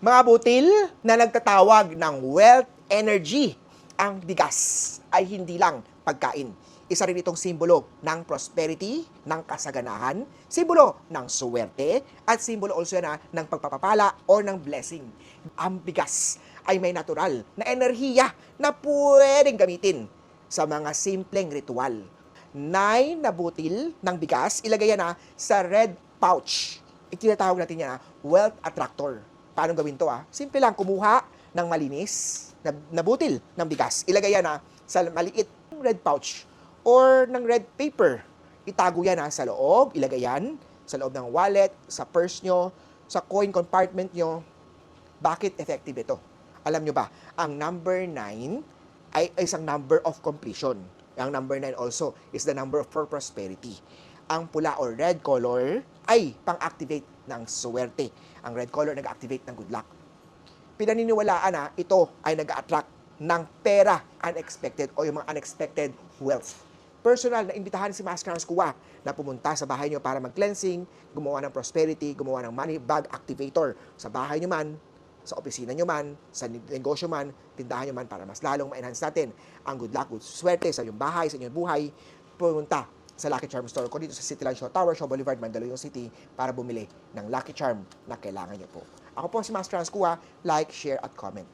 Mga butil na nagtatawag ng wealth energy, ang bigas ay hindi lang pagkain. Isa rin itong simbolo ng prosperity, ng kasaganahan, simbolo ng suwerte, at simbolo also na ng pagpapapala o ng blessing. Ang bigas ay may natural na enerhiya na pwedeng gamitin sa mga simpleng ritual. 9 na butil ng bigas, ilagay yan sa red pouch. Itinatawag natin yan wealth attractor. Paano gawin to? Simple lang, kumuha ng malinis na butil ng bigas. Ilagay yan sa maliit red pouch or ng red paper. Itago yan sa loob, ilagay yan sa loob ng wallet, sa purse nyo, sa coin compartment nyo. Bakit effective ito? Alam nyo ba, ang number 9 ay isang number of completion. Ang number 9 also is the number for prosperity. Ang pula or red color ay pang-activate ng swerte. Ang red color nag-activate ng good luck. Pinaniniwalaan ito ay nag-attract ng pera, unexpected o yung mga unexpected wealth. Personal na imbitahan si Master Kuwa na pumunta sa bahay nyo para mag-cleansing, gumawa ng prosperity, gumawa ng money bag activator sa bahay nyo man, sa opisina nyo man, sa negosyo man, tindahan nyo man para mas lalong ma-enhance natin ang good luck, good swerte sa inyong bahay, sa inyong buhay. Pumunta sa Lucky Charm Store ko dito sa Cityland Show Tower, Shaw Boulevard, Mandaluyong City para bumili ng Lucky Charm na kailangan nyo po. Ako po si Master Kuwa. Like, share at comment.